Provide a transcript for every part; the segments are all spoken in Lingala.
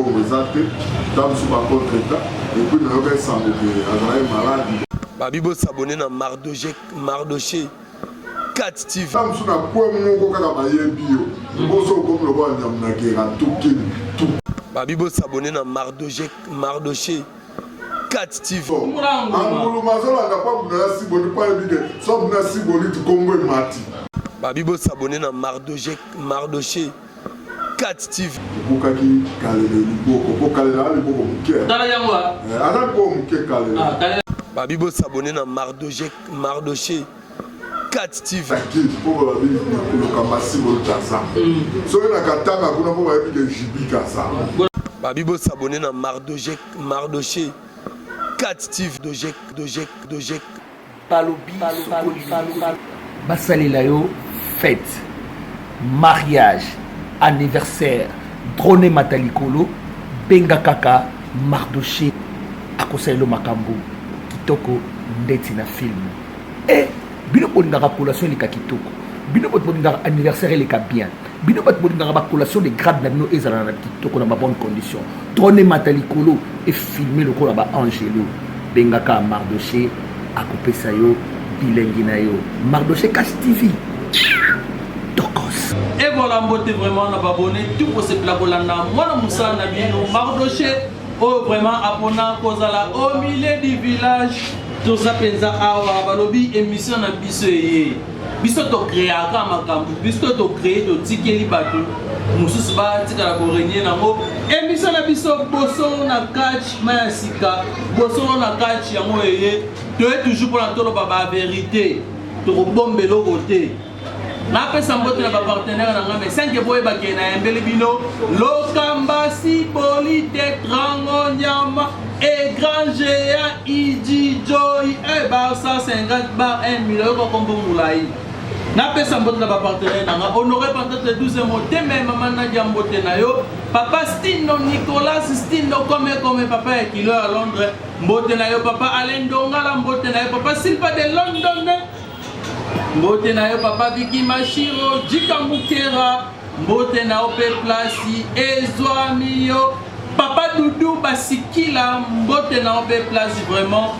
mbongo ezate tam su ba contre état et puis na yoka sango ke azala malade Babibo s'abonner na Mardoché 4 TV. Tam su na kwa moko kaka bayebi yo bozo comme le roi na kera tout Babibo s'abonner na Mardoché 4 TV. Angolo mazola na pa muna siboli pa ebike so muna siboli tu kombo mati. Babibo s'abonner na Mardoché 4 TV. Bukaki kalele liboko ko kalele liboko muke. Tala yangwa. Ana ko muke kalele. Babibo s'abonner na Mardoché 4 TV. Taki pour la vie le kamasi boltasa. So na katanga kuna pour ebike jibika sa. Babibo s'abonner na Mardoché 4 TV. Dojek. Balobi. Basalela yo fête, mariage, anniversaire, drone matalikolo, benga kaka, Mardoché, akoselo makambo, kitoko ndeti na film. Et bino bonga collation les kitoko, bino bonga anniversaire les bien, bino bonga collation les grades na bino ezala na kitoko na bonne condition. Drone matalikolo et filmer le kola ba Angelo, benga ka Mardoché, akopesa yo bilengi na yo. Mardoché Cash TV. Et voilà, mbote vraiment, on a abonné tout pour ce plat bolanda. Moi, na Moussa Nabino, Mardoché, oh vraiment, abonnant Kozala, au milieu du village, tout ça, pensa awa, balobi, émission na biso ye. Biso to créer à Kamakambu, biso to créer, to tikeli bateau, Moussous ba, tika la korenye nango. Émission na biso, bosso na catch, maya sika, bosso na catch, yango ye. Tu es toujours pour l'entendre la vérité, tu bombe le côté. Na pesa mbote na ba partenaire na ngame 5 boye ba kena embele bino lokamba si polite trango nyama et grand géant idi joy et ba 150 bar 1 million ko kombo mulai na pesa mbote na ba partenaire na ngame honoré pendant 12 mois même maman na jambote na yo papa Stino Nicolas Stino comme papa et kilo à Londres mbote na yo papa Alain Dongala mbote na yo papa Silva de London mbote na yo papa Vicky Machiro Jika Mukera mbote na yo pe plasi Ezwami yo papa Doudou Basikila mbote na yo pe plasi vraiment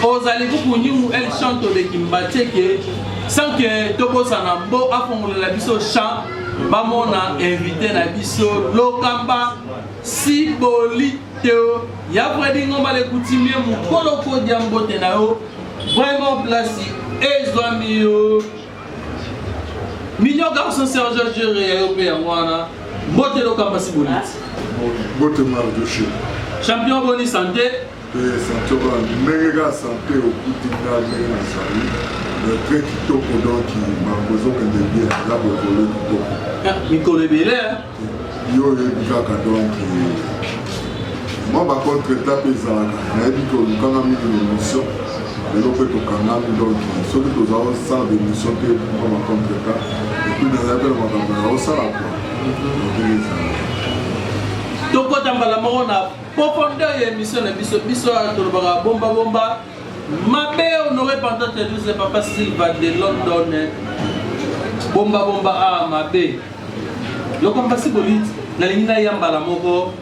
ozali kukunyimu elle chante de Kimbateke sans que tobosa na mbo afongola la biso chant bamona invité na biso lokamba si boliteo ya vredi ngomba le coutumier mukolo ko dia mbote na yo vraiment plasi Ezwami yo mignon garçon Serge Géré européen wana mbote lokamba si boliti Bote Mardoché champion boni santé et santé mega santé au kutinga mega sali le très kitoko donc marbozo que de bien la bolo kitoko Nicolas Belé yo bikaka donc moi ba contre étape ezalaka na ebi ko lukanga mi de l'émission et l'on peut tokangami donc ceux qui nous avons ça de l'émission que on va contre étape et puis dans la belle makambo au sala quoi toko tambala moko na profondeur ya émission na biso tolobaka bomba mabe honoré pendant 12 papa Silva de London bomba a mabe lokomba si boliti nalingi na yambala moko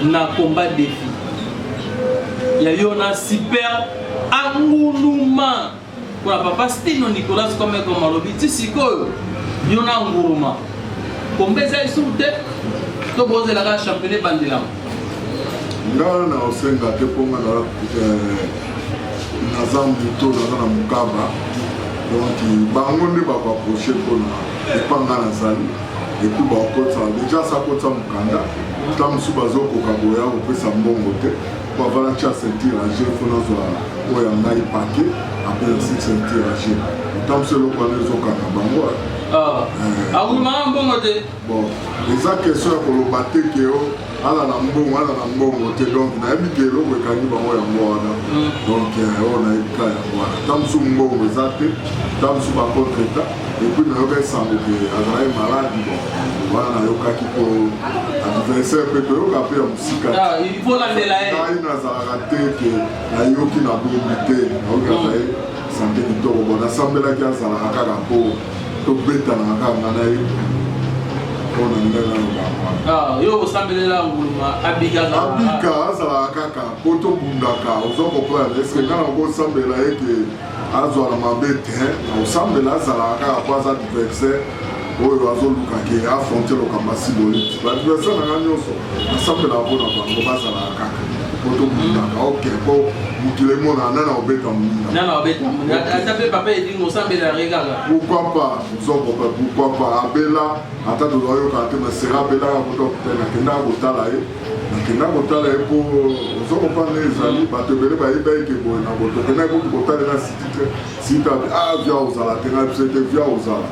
na combat défi ya yo na super anguluma pour papa Stino Nicolas comme alobi ti sikoyo yo na nguruma kombeza isute to bozela ka championnat bandela nga na osenga te ponga na zambu to na mukaba donc bango nde bakoaproche mpona epanga na zali epuis bakotisa deja sakotisa mokanda ta mosusu bazokoka boya kopesa mbongo te po avala tia ceinture age fo nazwa oyo ya ngai pake apesa ceinture age ta mosusu eloko wana ezokanga bango akulumaka mbongo te bon eza question ya koloba te ke o ala na mbongo te donc nayebi ke eloko ekangi bango yango wana donc oyo nayebika yango wana ta mosusu mbongo eza te ta mosusu bacontre état epuis nayoka esango ke azalaki maladi bon wana nayokaki po adversaire mpe toyoka mpe ya mosika ngai nazalaka te ke nayoki na bombi te nayoki azali sante kitoko bon nasambelaki azalaka kaka mpo tobetanaka kaka nga nayebi mpona ndenge naloba yo osambelela nguluma abika azalaka kaka po tobundaka ozo comprendre eske nga na okosambela eke azwala mabe te na osambela azalaka kaka po aza diversaire oyo azoluka ke afronte lokamba simbolite baadversaire nanga nyonso nasambelaka mpona bango bazalaka kaka po tobundaka ok po mokili mona nana obeta moninga ata mpe papa edinga osambelaka kaka pourquoi pas ozoko pourquoi pas abela ata tozoyokaka te masera abelaka poto nakendaka kotala ye nakendaka kotala ye po ozokopana ezali bato ebele bayeba eke boye na boto okendaki koki kotalela sititre sita via ozala te nga biso ete via ozala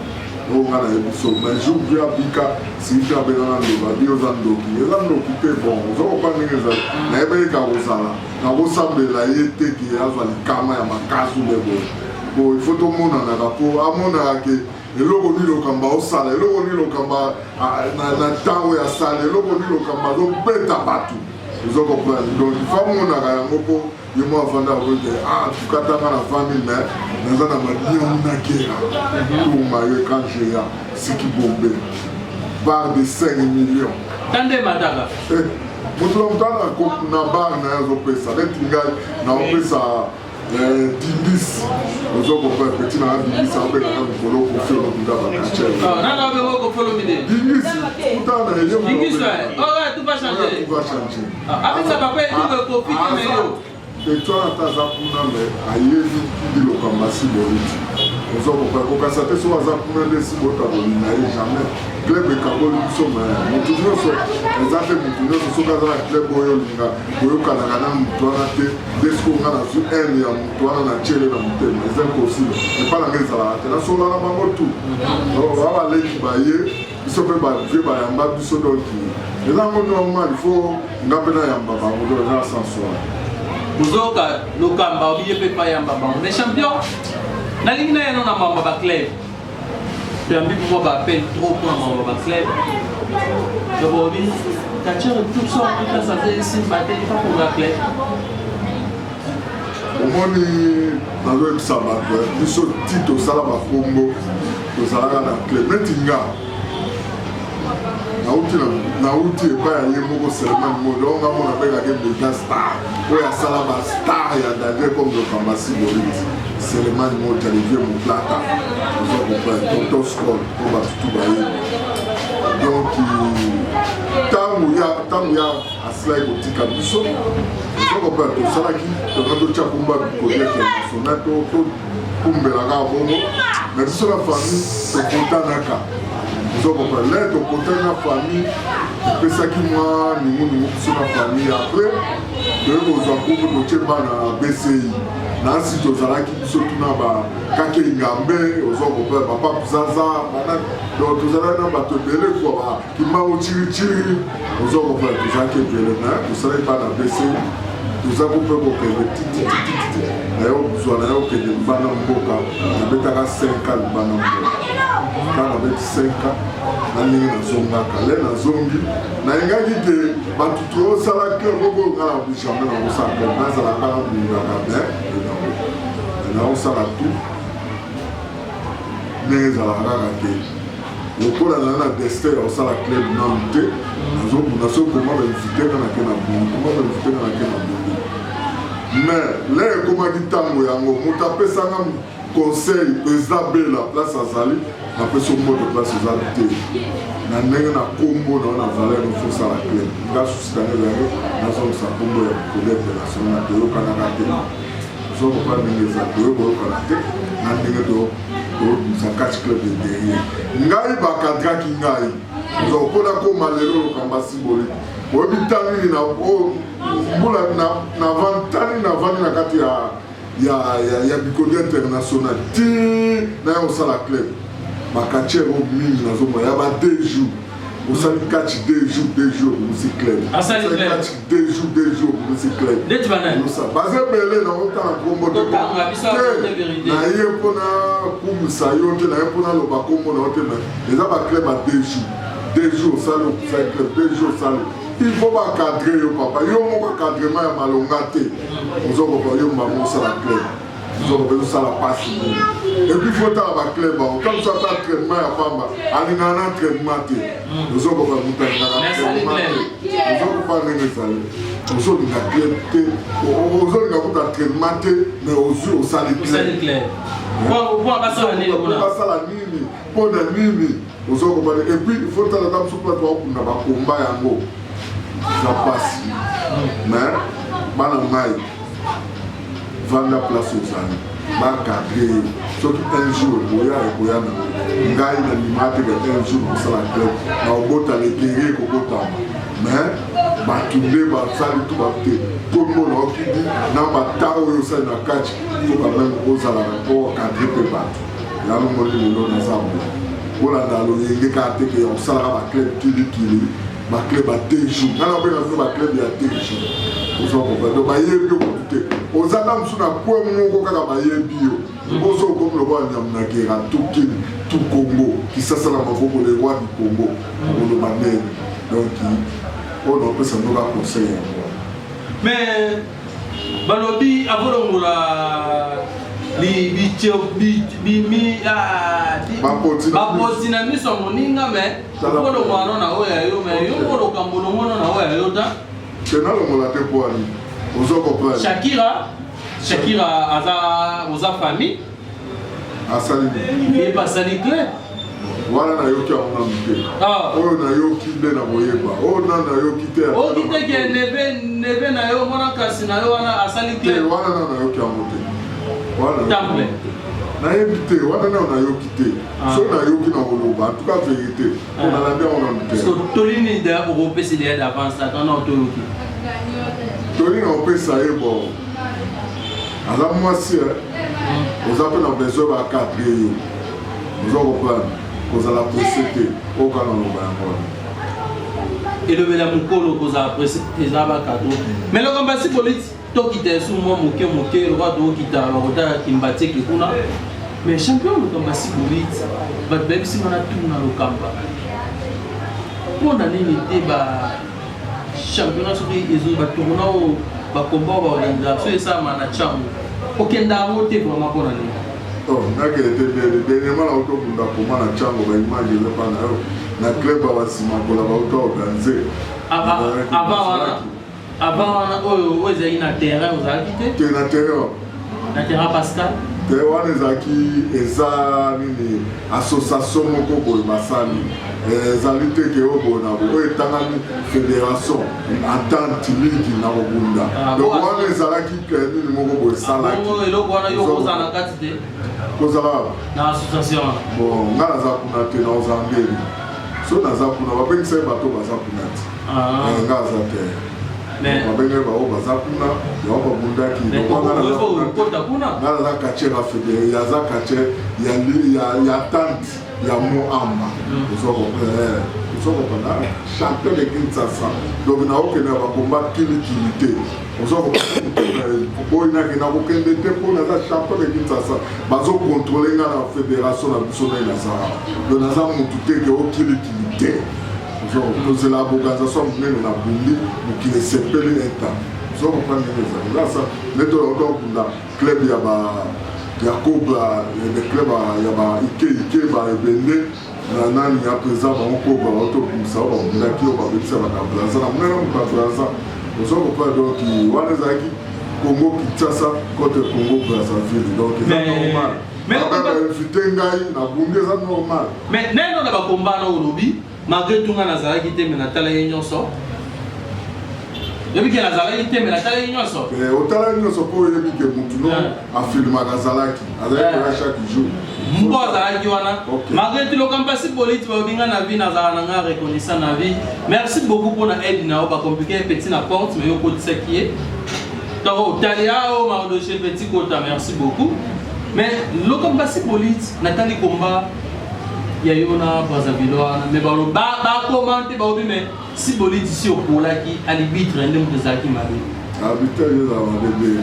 oyo nga nayebi so mais jour via bika sititre abengana ndoba bi oza ndoki eza ndoki te bon ozokopana ndenge ezali nayeba eka kozala nakosambela ye te ke azwa likama ya makasi nde boye bo ifo tomonanaka po amonaka ke eloko nini lokamba osala eloko nini lokamba na ntango ya sala eloko nini lokamba azobeta bato ezokomprendre donc ifa monaka yango mpo ye mo avanda akoke tukatanga na 20 000 mais naza na malion nakera tuma yo ekangea siki bombe bar de 5 millions tande mataka moto na motala na bar na ye azopesa neti ngai naopesa dimbisi ozokopesa peti na dimbisi abengaka mikolo okofelo mida bakachere nana obenga okofelo mide dimbisi utala na elio tout va changer abenga papa edinga ekofike na yo etwana ata aza kuna me ayebi bilokamba simbolite ozokopesa kokasa te so aza kuna nde simbotaboli na ye jamais club ekangoli biso me motu nyonso eza te motu nyonso soki aza na club oyo olinga oyokanaka na motu wana te desko nga nazwi ene ya motu wana na tiele na motema eza impossible epa nanga ezalaka te nasolana bango tu aa baleki baye biso mpe bavie bayamba biso donki eza ngo normal ifo nga mpe nayamba bango do eza sensoire ozoka lokamba obiye mpe payamba bango mais champion nalingi na yeno na mamba baclub toyambi mpo baappelle trop mpona mamba baclub tobobi kachere tout sort toute sa esimba te ifa pour baclub omoni nazoyebisa bato biso ti tosala bakombo tozalaka na club neti nga nauti epai ya ye moko selemani modo onga mona bengaki mega star oyo asala bastar ya daniel comme lokamba simbolite selemani moto alivie moplata ozokopre totoscol po batutu bayebi donc ntango ya asilaki kotika biso ozokopre tosalaki tonga totya kumba bikoli international tokumbelaka bongo mais biso na famille tokotanaka ozokopre le tokotani na famille epesaki mwa ningunungu biso na famille après toyei kozwa kubu totie bana bci nasi tozalaki biso tuna bakake ingambe ozokopre papa zaza donc tozalaki na bato ebele kwa bakimbango ciriciri ozokopre tozalaki ebele na tosalaki bana bci toza kupe kokende tititititi naye ozwa naye okende libanda mboka nabetaka 5 ans libanda mboka kaka beti 5 ans na ndenge nazongaka le nazongi nayengaki ke bato toosala club oko nga na jamais nakosala club nazalaka na bundaka mais naosala tout ndenge ezalaka kaka te lokola na na destin ya osala club nanu te nazobunda soki koma bainvite nga nake na bundu koma bainvite nga nake na bundu mais le ekomaki ntango yango moto apesanga conseil eza bela place azali napesi omoto place ezali te na ndenge na kombo nao na valer nofosala club nga susi tango yango nazongisa kombo ya bikolo international toyokanaka te ozokopa ndenge eza toyokoyokana te na ndenge tobimisa kati club de derrière ngai bakadraki ngai ozokopona koma lelo lokamba simbolike oyebi ntanini tani na vandi na kati ya bikoli international ti naye osala club bakatiere o mingi nazomona ya ba 2 jours osali kati 2 jours okomisi club kati 2 jours okomisi club baza ebele naotala kombo te naye mpona kumisa yo te naye mpona loba kombo na yo te eza baclub ya 2 jours osali okusali club 2 jours osali il faut bacadre yo papa yo moko cadrement ya malonga te ozokopa yo mbango osala club donc ça la passe et puis faut ta ba club comme ça ta traitement ya pamba ali na entraînement te nous on va monter na entraînement nous on va faire les salles nous on va club te nous on va entraînement te mais au salle clair on va passer la nuit on va passer la nuit pour la nuit nous on va et puis il faut ta la table sur plateau pour na ba combat yango ça passe mais bana mai vendre la place aux amis cadrer surtout un jour boya et boya ngai na limate de un jour pour ça la club na obota les guerriers kokota mais ba tourner ba sali tout ba te tout le monde qui dit na ba tao yo ça na catch faut quand même osa la rapport cadrer pe ba ya no mo ni no na sabu ola ndalo yenge ka te ke on sala ba club kili ba club a deux jours na ba na ba club ya deux jours oso ko ba do ba yebi ko te ozana msuna kwa mungu kaka ba yebi yo oso ko mo ba nyamna ke ra tout Congo qui sasa na maboko le roi du Congo ko ba ne donc on peut s'en donner conseil mais balobi avolongola bapotina miso moninga me okolo mwana na oyo yo me yo ngolo kambono mwana na oyo yo ta tena longola te po ali ozo comprendre Shakira aza oza famille asali et pas sali clair wana na yoki amona mpe oyo na yoki nde na boyeba oyo na yoki te okite ke neve na yo mwana kasi na yo wana asali clair wana na yoki amote temple na yebi te wana na yoki te so na yoki na koloba en tout cas vérité on a la bien on a parce que tolini de européen c'est d'avance ça quand on toloki tolini on peut ça et bon alors moi si vous avez besoin de cadrer vous en comprenez vous allez précéder au canon et le bela mukolo vous allez précéder ça va cadrer mais le combat si politique to quitter sous moi moke le roi do quitter le roi qui mbatte qui kuna mais champion le combat si politique va même si on a tout dans le combat pour donner une idée ba championnat sur les autres ba tourna au ba combat ba organisation et ça mana chamo aucun d'amo te vraiment pour aller oh na que dernièrement la auto bunda pour mana chamo ba image le pas na club ba sima ko la auto organiser avant oyo ezali na terrain ozalaki te na terrain Pascal te wana ezalaki eza nini association moko boye basali ezali te ke oyo boye na oyo etangani fédération entente ligue na kobunda donc wana ezalaki nini moko boye esalaki eloko wana yo kozala na kati te kozala na association bon nga naza kuna te na ozangeli so naza kuna bapengisa ye bato baza kuna te nga aza te babenge bao baza kuna yao babundaki nganaza quartier ya fédéré yaza quartier ya tante ya moamba ozokopana champion de Kinshasa donc naokende ya bakomba kilikili te ozokoboyinaki nakokende te mpo naza champion de Kinshasa bazokontrole nga na fédération na biso na nazara donc naza motu te ke okilikili te c'est la organisation même na bundi qui est sepelé état so comprendre les là ça méthode donc club ya ba ya cobra le club ya ba ike ba ebende na nani ya présent ba cobra auto ça ba bunda ki ba bitsa ba kablaza na mwana ba kablaza so comprendre donc wana zaki Congo Kinshasa côté Congo Brazzaville donc c'est normal mais fitengai na bundi ça normal mais neno na ba combat na olobi malgré tout nga nazalaki te me natala ye nyonso yebi ke nazalaki te me natala ye nyonso otala nyonso po yebi ke mutu no afilmaka azalaki azalaki chaque jour mbo azalaki wana malgré tout le campus politique babinga na vie nazala na nga reconnaissant na vie merci beaucoup pour na aide na ba compliqué petit na porte mais yo kotisa qui est donc talia o mardoché petit kota merci beaucoup mais le campus politique natali combat ya yona Brazzaville mais ba commenter ba obi mais si boliti si okolaki arbitre ndem tezaki mabe arbitre yeza mabe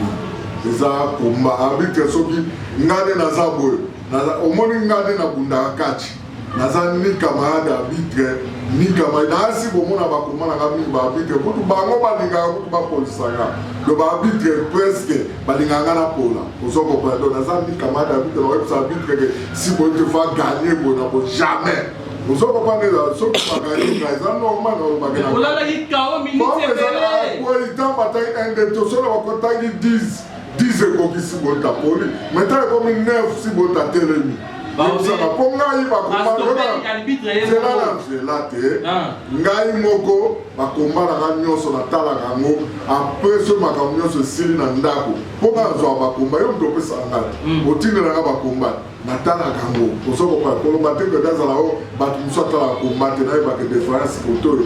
eza komba arbitre soki ngade na zabo naza omoni ngade na bunda kati naza ni camarade arbitre Nikama nasi bomona bakomana kami babitre kutu bango balinga kutu bapolisanga do babitre presque balinganga na pola ozoko pa do naza nikama dabitre na websa bitre que si bon te fa gagner bona bo jamais ozoko pa neza so pa gagner ngaza normal no bagena olala ikao minute bele ko itamba ta un de to so la kotangi 10 ekokisi bon ta poli maintenant comme 9 si bon ta telemi ngai moko bakombalaka nyonso natalaka yango apres so makambo nyonso esili na ndako mpo nga nazwa bakomba yo moto opesa ngai otindelanga bakomba natalaka yango osokopa koloba te kede azala o bato mosu atalaka komba te nayebaka différence kotoyo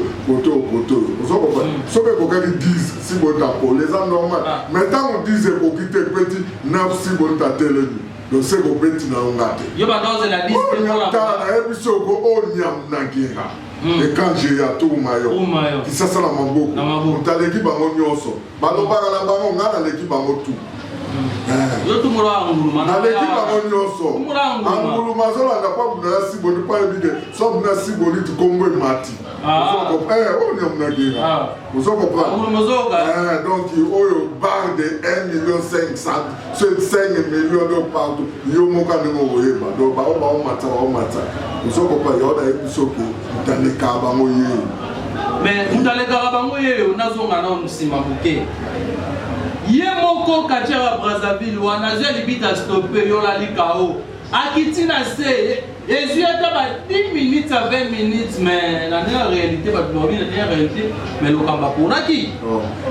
osokopa soki ekokaki 10 si botapole eza normal mais ntango 10 ekoki te epeti 9 si botatelemi donc c'est qu'on peut dire non gâté. Yo ba dans la liste pour la. T'as la émission ko onyam nangira. Et quand j'ai à tout mayo. Qui ça la mambo. T'as l'équipe bango nyonso. Balo ba la bango ngana l'équipe bango tout. Yo tout moro anguluma. Na l'équipe bango nyonso. Anguluma zo la pas na si boni pas ebike. So na si boni tu kombo mati. Onyam nangira. Vous comprenez? Donc il y a une barre de 1,5 million, c'est 5 millions de partout. Il y a un moka de mon voyage. Donc, vous comprenez? Il y a des choses qui dans les cabanes. Mais dans les cabanes, on a un simabouké. Il y a un moko Kachara Brazzaville, on a déjà limite à stopper, on a dit KO. Akitina c'est. Et je suis 10 minutes à 20 minutes, mais la réalité, la réalité, mais le combat pour qui?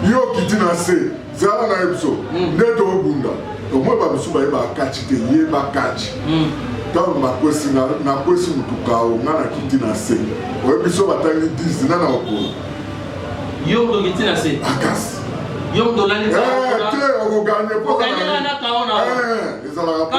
Yo qui dit c'est ça la épisode. Neto Bunda. Donc moi, je suis pas catch, je suis pas catch. Quand ma question, na question tout cas, on a qui dit c'est. Ouais, puis ça va t'enlever 10, nana au cours. Yo qui dit c'est. Akas. Yo de l'année. On gagne pas. Gagner la kaona. Ils ont la kaona.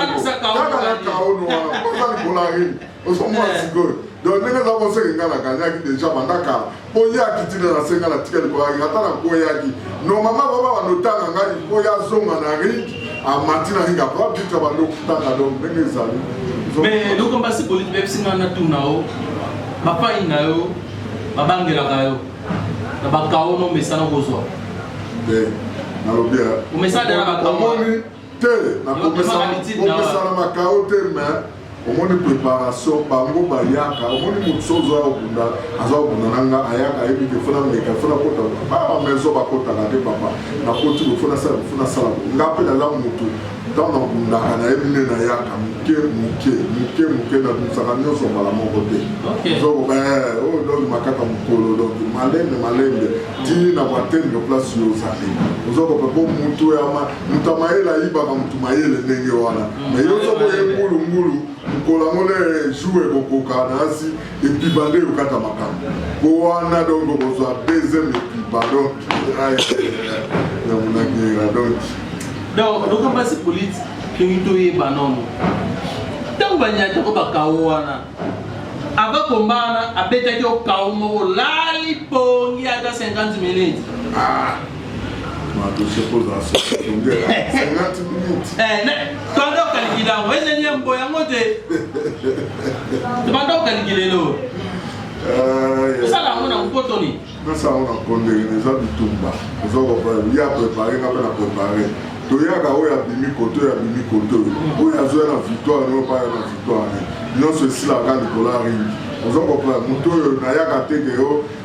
Donc, nous avons fait un gagné déjà mandaka. Oya qui tire la senga la tika de Koyaki, atana Koyaki. Normalement, on va noter un gars qui Koya zonga na ring, à Martina Ringa, pas du tout à l'eau, mais nous, comme c'est politique, même si on a tout nao, papa inao, babangela kayo, na bakao no mesa na kozwa. Na lobia. O mesa de la bakao. Omoni te, na komesa na makao te mais omoni préparation bango bayaka omoni mutsozo ya obunda azobunda nanga ayaka ebike fona meka fona kota ba mezo bakota na te papa na koti fona sala ngape na la mutu dans na bunda na ebine na yaka muke na musaka nyoso mala moko te zo o do makaka mukolo do malembe ti na batende place yo zali zo ko po mutu ya mutamaela iba ba mutumaele ndenge wana mais yo zo ko ngulu Kolamole joue beaucoup Kanasi et puis bandé au Katamakam. Koana donc besoin deuxième et puis pardon. Donc nous comme c'est politique qui nous doit banon. Tant banya to ba kawana. Aba kombana abeta yo kaumo lali pongi aga 50 minutes. Ah. Je suppose à 50 minutes. Quand on calcule, on va essayer un peu à monter. Quand on calcule, ça là, on a un peu toni. Ça, on a condamné les gens du Tumba. Ils ont préparé, on a préparé. Toyaka oya bimi koto. Oya zoya na victoire, non pas na victoire. Non, ceci la grande colère. Nous avons compris, nous avons été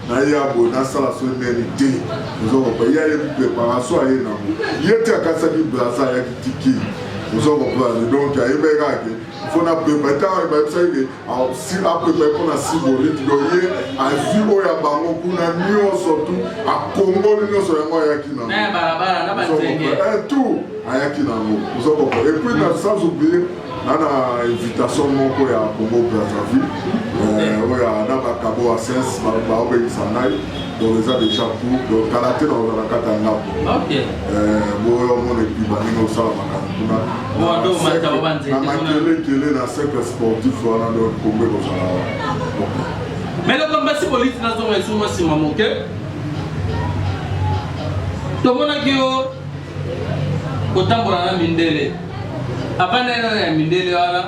na yabo na sala so menité nous avons pas il y a une préparation à yena il était à Kasaki Blaza ya kitiki nous avons pas donc il y a il faut na préparer ça si après pour na symbolique doyer à vivre ya bango kuna nyo surtout à Congo nyo so yango ya kina na barabara na batenge tout ayaki na nous avons pas et puis sans oublier na invitation moko ya Congo Brazzaville oya na bakabo a sens ba obekisa nai donc les a déjà pour donc karaté dans la kata ngapo OK boyo mon epi baningo sala makana ndo mata banze na makele na cercle sportif wana do Congo ko sala mais le combat politique na zonga suma sima moke to mona kio kotambola na mindele apana eno ya mindele wala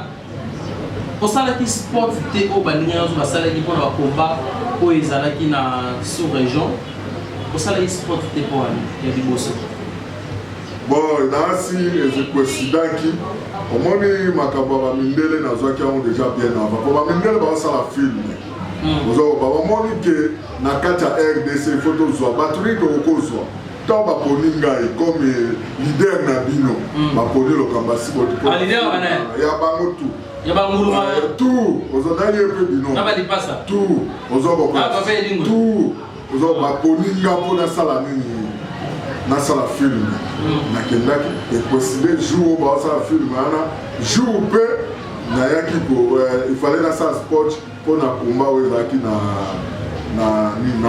au salaire qui sport t'es au balinière sur la salaire qui prend le combat au Ezala qui na sous-région au salaire sport t'es pour il y a des boss. Bon, là si les présidents qui au moins makamba mindele na zo qui ont déjà bien avant. Pour mindele ba ça la film. Vous avez ba moi que na kata RDC photo zo batterie ko kozwa. Tant ba poninga comme leader na bino ba poni lo kambasi bo. Ah leader bana. Ya bango tout. Ya bango tout. Vous avez un peu bino. Na ba di pasa. Tout. Vous avez ba fait dingo. Tout. Vous avez ba poninga pour na sala nini. Na sala film na kendaki et possible jour ba sala film ana jour pe na yaki ko il fallait na sala sport pour na combat wezaki na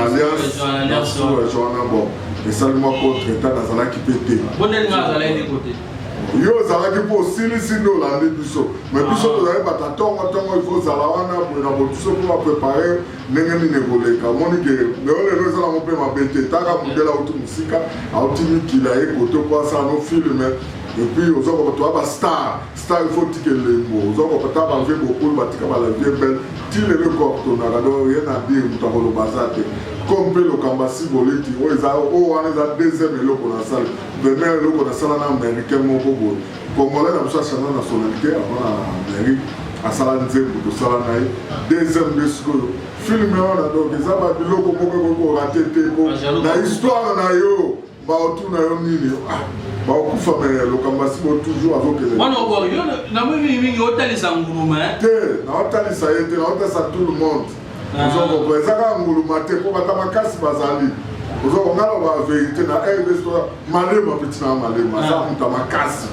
alliance joana bon et seulement contre état na sala ki pété bonne nga sala de côté yo zalaki po silisi ndo landi biso mais biso tozali bata ntongo il faut zala wana boye na botiso mpo baprépare ndenge nini ekoleka omoni ke leo lelo ezalango mpe mabe te taka mondele auti mosika auti mikila ye kote mpo asala no filme epuis ozokoka toya bastar il faut tika elembo ozokoka ta bavie bokulu batika balavie bele ti lelo ekotonaka do ye na dire moto akoloba aza te comme mpe lokambasi boleti oyo wana eza deuxième eloko na sala première eloko na sala na américain moko boye congolais na biso achanga nationalité avant na amérique asala nzembo tosala na ye deuxième nde sikoyo filme wana donc eza babiloko moko ekokorate te po na histoire na yo baotuna yo nini baokufa me lokambasi bo toujours azokele wana obo yo na mimi mingi otalisa nguluma te naotalisa ye te naotalisa tout le monde ozokoko ezaka nguluma te mpo bata makasi bazali ozokongala ba vérité na rbs malema peti na malema aza muta makasi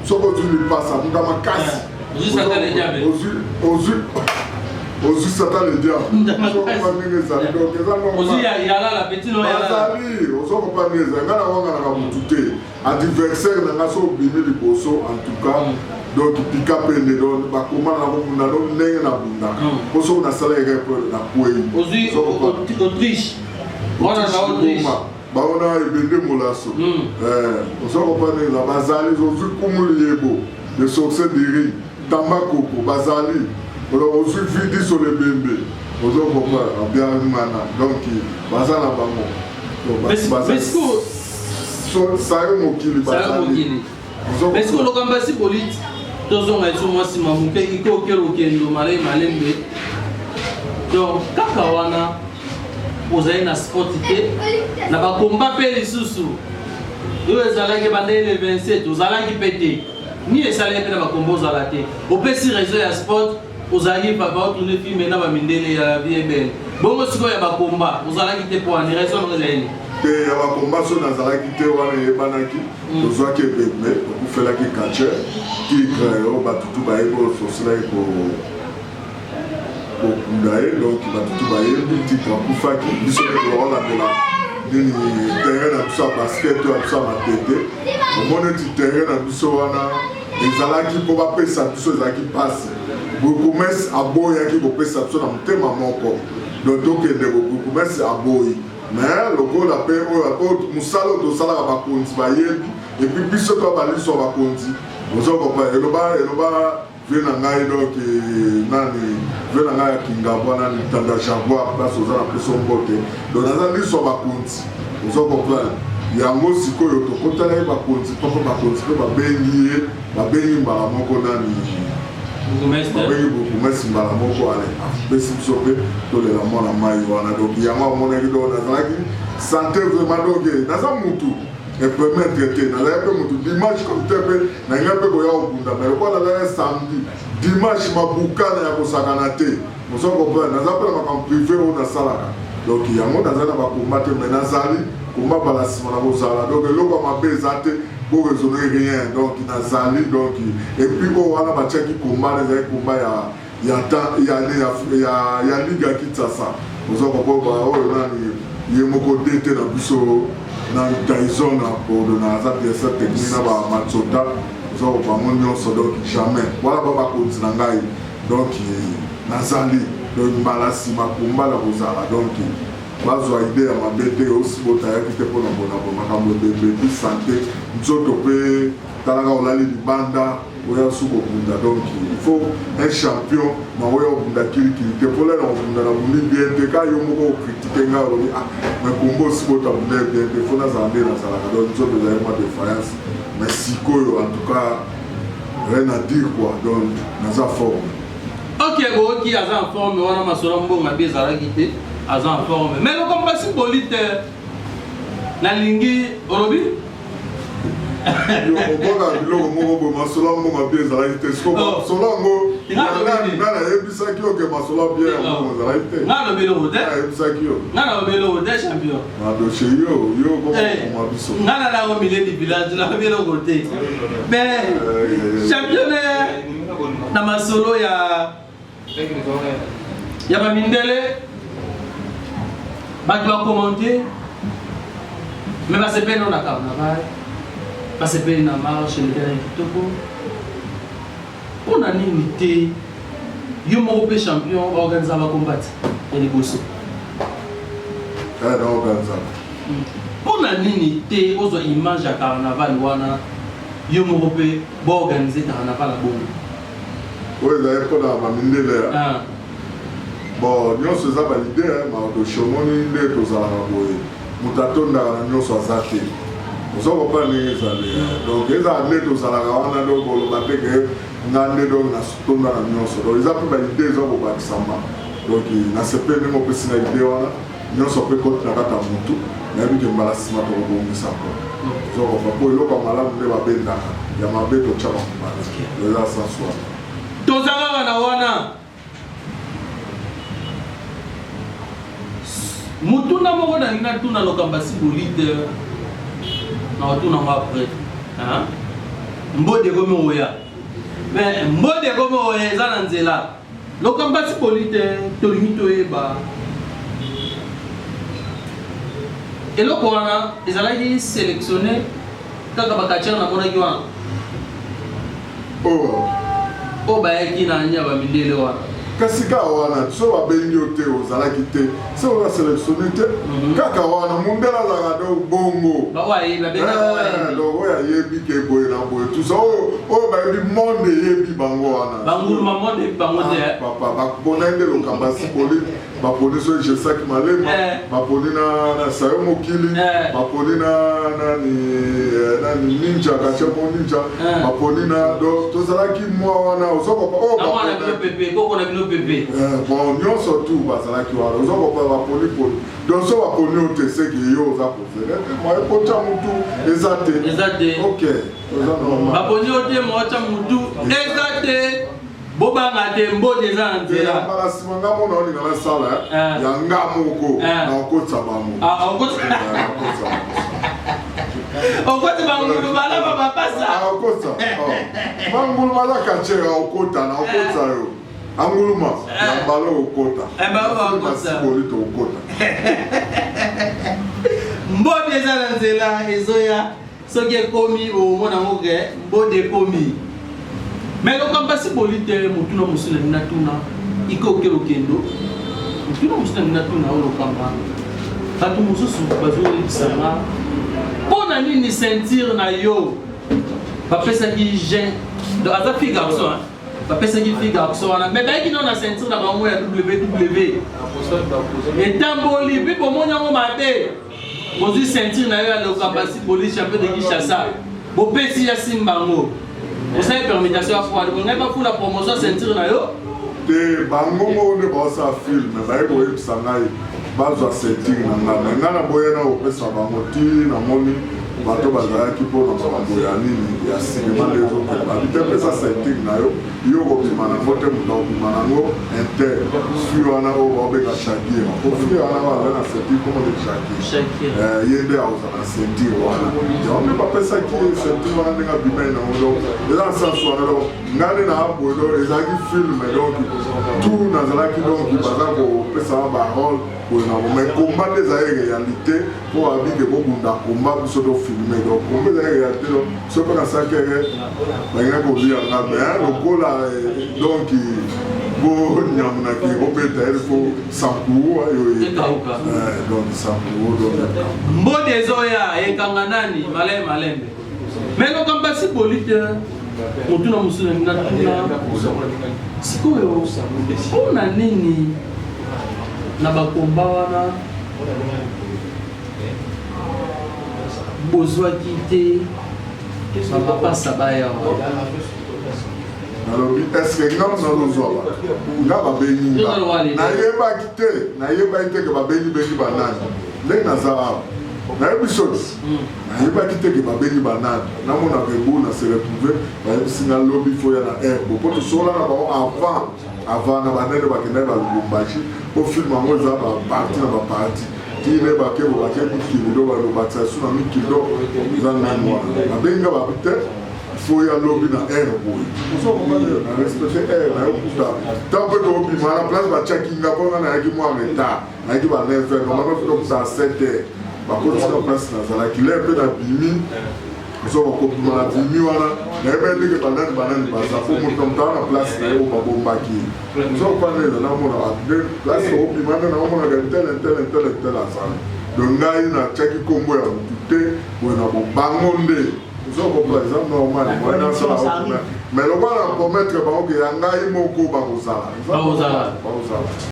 soko ozwi lipasa muta makasi ozwi satan le diable ndenge ezali donc ezali ozokopa ndenge ezali nga na wanganaka mutu te adversaire nanga so obimi liboso en tout cas donc pika pende donc bakomana na bomunda donc ndenge na bundaka mpo soki nasala erepe na kwei Autriche wana na Autriche baona ebende molaso ozokopa ndenge ezali bazali ozwi kumulu yebo de succès diri tambakoko bazali ozwi vidi sur le bembe ozokopa abiarimana donc baza na bango sayo mokili bazali est-ce que lokambasi politi tozonga etu mwasi mamuke ikokela okendo malembe donc kaka wana ozali na sport te na bakomba mpe lisusu oyo ezalaki bandele 27 ozalaki mpe te ni esalaki mpe na bakomba ozala te opesi réseau ya sport ozalaki papa otourne filme na bamindele ya vie belle bongo sikoyo ya bakomba ozalaki te po ani raison ngo ezali te ya bakomba so nazalaki te wana eyebanaki tozwaki ebembe okufelaki kache tigre oyo batutu bayebi ososilaki kokunda ye donc batutu bayebi tigre akufaki biso olandela nini terrain na biso ya basket oyo ya biso ya matete omoni eti terrain na biso wana ezalaki mpo bapesa biso ezalaki mpasi bokomesi aboyaki kopesa biso na motema moko donc tokende bokomesi aboyi mais lokola mpe oyo mosala oyo tosalaka bakonzi bayebi epuis biso to baliso ya bakonzi ozokopa eloba vie na ngai donc nani vie na ngai ya kingabwa nani tanda jaguar place oza na peso mbote donc naza liso ya bakonzi ozokopa yango sikoyo tokotalaki bakonzi poko bakonzi mpe babengi mbala moko nani babengi bokumesi mbala moko ale apesi biso mpe tolela mwana mai wana donc yango amonaki donc nazalaki sante vraiment donc naza mutu epermettre te nazalaki mpe mutu dimanche comme te mpe nangai mpe koya kokunda mais lokola nazalaki samedi dimanche mabukana ya kosakana te mosokopa naza mpe na makambo privé oyo nasalaka donc yango nazali na bakomba te mais nazali komba bala nsima na kozala donc eloko ya mabe eza te po raisonne rien donc nazali donc epuis oyo wana batiaki komba ezali komba ya ligue ya Kinshasa ozokopa oyo nani ye moko de te na biso na Tyson na Bordeaux aza piese technique na bamatsota ozokopa ngo nyonso donc jamais wana babakonzi na ngai donc nazali donc mbala nsima komba na kozala donc bazwa ide ya mabe te osi botayaki te mpona bonabo makambo ebebe epi sante nzoto mpe talaka olali libanda oya suko bunda donc il faut un champion ma oya bunda kili te pour là on bunda na bundi bien te ka yo moko critiquer nga ro ah mais combo siko ta bunda bien te faut na zande na sala donc zo de la défaillance mais sikoyo en tout cas rien à dire quoi donc na za forme. Ok, bon, qui a en forme, on a ma soeur Mbonga Bezara quitté, a en forme. Mais le combat si polite, la lingi, Orobi. Yo, oboga biloko moko bo masola Mbonga Bezara quitté, sola ngo, na yebisa kio ke masola bien Mbonga Bezara quitté. Na lo belo hote. Na yebisa kio. Na lo belo hote champion. Na do chez yo ko ma biso. Na la au milieu du village, na belo hote. Mais champion na masolo ya ba mindele ba doit commenter mais ba se peine on a carnaval ba se peine na marche le terrain kitoko on a nini yo mo pe champion organiser ba combat et les bosso non organiser on a nini te ozo image ya carnaval wana yo mo pe bo organiser carnaval la bongo. Oui, d'ailleurs, pour la mamine là. Bon, nous sommes validés, mais de chemin, nous sommes tous à la boue. Nous t'attendons, nous sommes à zate. Nous sommes pas les allés. Donc, les années tous à la ravana, donc, on va dire que nous avons des gens qui sont dans la nuance. Donc, ils ont validé, ils ont pas de samba. Donc, ils n'ont pas de même opération idée. Nous sommes pas contre la carte à Moutou. Mais ils ont mal à se mettre au bon de ça. Ils ont pas pour le cas malade, ils ont bien d'accord. Il y a ma bête au tchama. Les gens s'en soient. Tozanga na wana mutuna moko na ngina tuna lokamba sibolite na tuna après hein mbode komo oya mais mbode komo oya eza na nzela lokamba sibolite to limito eba eloko wana ezalaki sélectionné kaka bakatiana na mona kiwana o bayaki na nya ba mindele wana kasika wana so babengi ote ozalaki te se oza sélectionné te kaka wana mundela azalaka do bongo donc oyo ayebi ke boye na boye tout ça oyo bayebi monde eyebi bango wana banguluma monde eyebi bango te papa bapona nde lokamba sipoli baponi so Jesaki Malema baponi na Sayo Mokili baponi na nani ninja kachamo ninja baponi na do tozalaki mwa wana ozokopa bon nyonso tu bazalaki wana ozokopa baponi poli donc so baponi ote seki yo oza kozela moye kocha mutu eza te ok baponi ote mocha mutu eza te bobanga te mbode eza na nzela mbala nsima nga mona olinga na sala ya nga moko na okotisa bango okoti bangulu balaba bapasa okotisa bangulu balaka chere okota na okotisa yo anguluma na mbala okota basibolito okota mbode eza na nzela ezoya soki ekomi omona ngo ke mbode ekomi mais lokamba sibolite mutuna musula minatuna ikokelo kendo mutuna musula minatuna olokamba bato mosusu bazolibisanga mpona nini ceinture na yo bapesaki jean aza fi garçon bapesaki fi garçon wana mais bayaki nao na ceinture na bango ya ww etamboli mpe bomoni yango mabe bozwi ceinture na yo ya lokamba sibolite champion de Kinshasa bopesi ya simbango osali permutation ya fwale bongai bafula promotion ceinture na yo te bango moko nde baosa filme baye koyebisa ngai bazwa ceinture na ngai me ngai na boye na kopesa bango ti namoni bato bazalaki mpona makambo ya nini ya sinema nde ezokende babi te pesa ceinture na yo yo kobima nango te moto akobima nango inter fui wana oyo baobenga shakira po fui wana baza na ceinture komode shakira ye nde aoza na ceinture wana yango nde bapesaki ceinture wana ndenge abimai nango donc eza na sens wana donc ngai nde na aboye donc ezalaki filme donc tout nazalaki donc baza kopesa barole mais combat des réalités pour habiter beaucoup de combat pour se filmer donc combat des réalités donc ce qu'on a ça que ben on dit en mais le goal donc bon nyamna ki obeta il faut sankou donc sankou donc mbode zoya ekanga nani malembe mais le combat si politique motuna musuna natuna sikoyo mpona nini na bakomba wana bozwaki te bapapasa baya nalobi eske nga nalozwa nga babengi nayebaki te ke babengi banani ndenge naza awa nayebi soki nayebaki te ke babengi banani namonaka ebu na se retrouve bayebisi nga lobi foya na herbo mpo tosola na bango avant na banene bakendaki balubumbashi po filme yango eza baparti na baparti tine bakebo bake mikili do balobakisa su na mikili do eza nani wana babengi nga babi te faut y aller dans air boy na respecter air na okuta tant que to bi mara place ba checking up on na yaki mo ameta na yaki ba 9 heures normalement faut que ça 7 heures ba ko ça place na sala ki le peu na bimi so ba ko na bimi wana na ebe de que banane ba ça faut mo tomber na place na yo ba bomba ki so pa ne na mo na de place ko bi mana na mo na tel la sala donc ngai na checking combo ya tout pour na bo bangonde. Par exemple, normal, mais le voilà pour mettre que Yangaï Moko Barosala.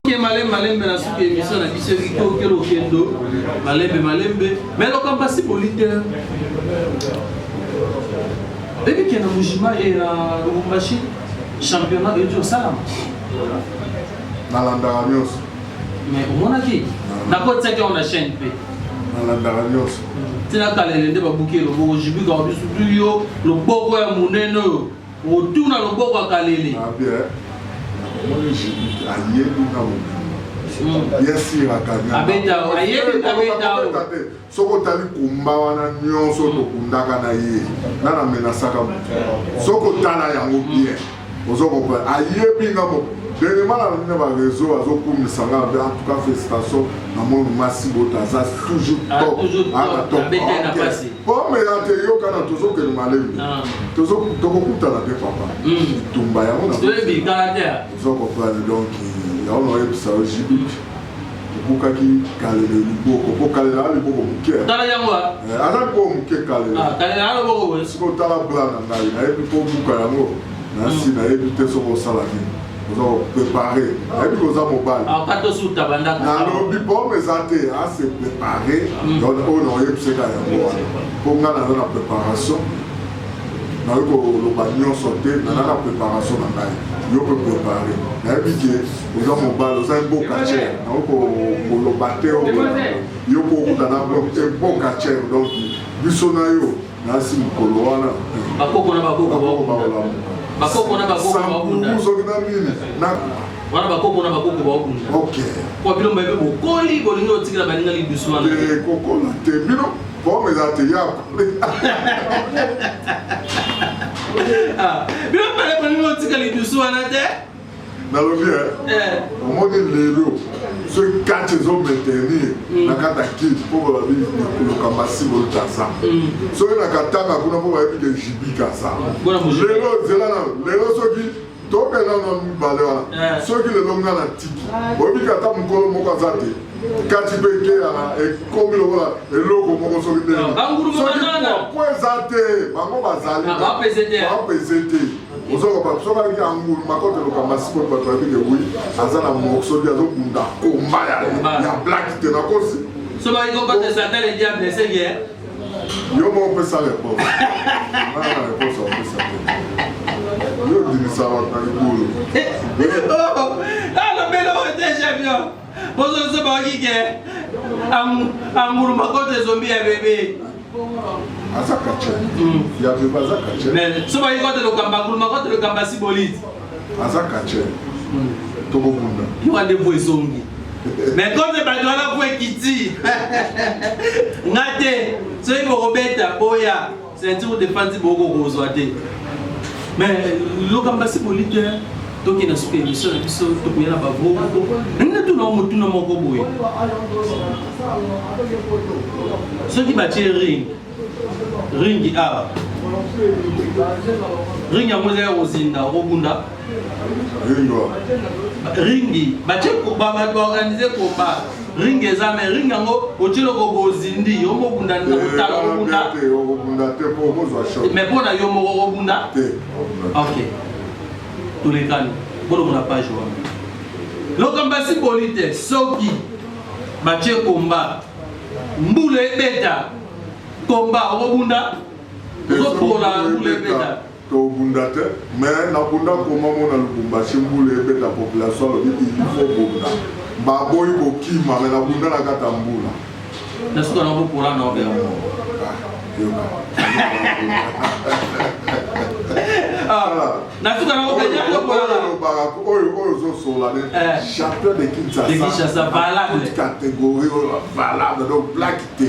Qui est malembe na soupe émission na biso Rico Kelo Kendo, malembe, mais le camp passé politique. Depuis qu'il y a un Mujima et un Lubumbashi, championnat de Dieu Salam. Nalandaranios. Mais au moins qui n'importe ce qu'on a chaîne P. Nalandaranios. Tina kalele ba buke lo boko jibi ka bisu tuyo lo boko ya muneno o tuna lo boko akalele ah bien moi jibi ayebi na mo yesi rakanya abeta abeta soko tali kumba wana nyonso to kundaka na ye na menasaka soko tala yango bien ozoko pa ayebi na mo deni mala na ba réseau azokumisa nga en tout cas félicitations na mon massibo taza toujours top top bon mais la théorie kana tozo ke malembe tozo tokokuta na te papa tumba yango na toyebi caractère tozo comprendre donc ya on aurait ça jibi bukaki kalele liboko ko kalela liboko muke tala yango ala ko muke kalela kalela liboko we siko tala bla na ngai na ebi ko buka yango na si na ebi te so ko sala ni ozo préparer ebi ko za mobile kato su tabanda na no bi bon mais ate a se préparer donc on aurait pu se ka yango pour nga na préparation na ko lo banyo sauter na préparation na ngai yo peut préparer na ebi ke ozo mobile ozo un beau catcher na ko lo bateo yo ko ku na beau catcher donc biso na yo na si mukolo wana bakoko na bakoko wana bakoko na bakoko baokunda ok kwa bilomba ebe bokoli bolingi otikila baninga libiso wana kokola te bino bomeza te ya bilomba le bolingi otika libiso wana te nalobi omoni lelo soki kati ezomaintenir na kati ya kiti mpo babi lokamba nsimbo taza soki na katanga kuna mpo bayebi ke jibika sa lelo nzela na lelo soki tokenda na mibale wana soki lelo nga na tiki oyebi kata mokolo moko aza te kati mpe ekeyana ekomi lokola eloko moko soki ndesoki po eza te bango bazali bapese te ozokopa soki angulu makote lokamba siko bato babike wi aza na moksodi azokunda komba ya blaki te nakosi yo mo opesa réponse na réponse opesa te yo odimisa bato na libulu alobelo te champion bozoso bakike angulu makote ezombi ya bebe aza kache ya beba aza kache mais so ba yikote lokamba ngulu makote lokamba sibolite aza kache tokobunda yo ande vo esongi mais quand c'est pas là pour kiti ngate so ibo robeta boya c'est un tour de fanti boko kozwate mais lokamba sibolite toki na suka émission biso tokoya na bavo nna tuna mutuna moko boye soki batie ringi awa ringi yango eza ya kozinda okobunda ringi batie baorganize komba ring eza mais ring yango otilo ko bozindi yo mobunda na kotala obunda te po kozwa choc mais pona yo moko obunda te ok tous les cas bolo na page wa lokamba simboli te soki batie komba mbule beta komba obunda ozopola mbule beta tobunda te mais nakunda koma mona lubumbashi mbula ebeta population alobi il faut bunda baboyi kokima me nabunda na kata mbula nasuka nakopola na obe nasuka oyo ozosola ne champion de Kinshasa valable toute catégorie valable donc black te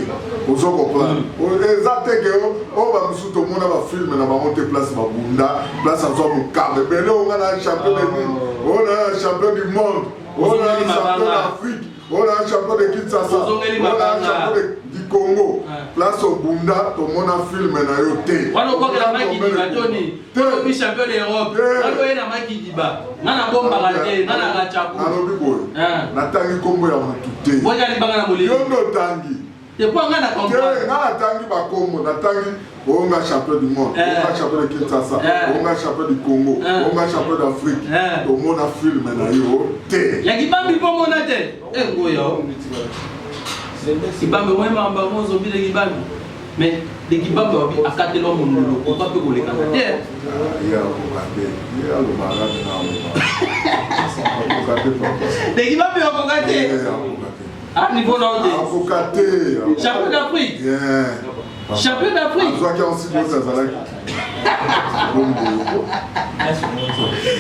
ozokoprendre eza teke oyo bamisu tomona bafilme na bango te place babunda place azwa mokaba ebele onga na champion de nini oyo na champion du monde oyo na champion d'Afrique oyo na champion de Kinshasa oyo na champion du Congo place obunda tomona filme na yo te wana okokela makidiba toni tobi champion d'Europe wana oyena makidiba ngana bombaka te ngana kachaku alobi boye natangi kombo ya motu te boya libanga na molimo yo ndo tangi te po ngana comprendre ngana tangi bakombo natangi onga champion du monde onga champion de Kinshasa onga champion du Congo onga champion d'Afrique tomona filme na yo te ya kibambi pomona te ngoyo kibambi mwema amba mozo bile kibambi mais de kibambi wabi akatelo mondolo ko pa pe ko lekana te ya ko kate ya lo mara na ko kate de kibambi ko kate ah niveau na ote ko kate champion d'Afrique champion d'Afrique azwa ki aussi beau Zazalaki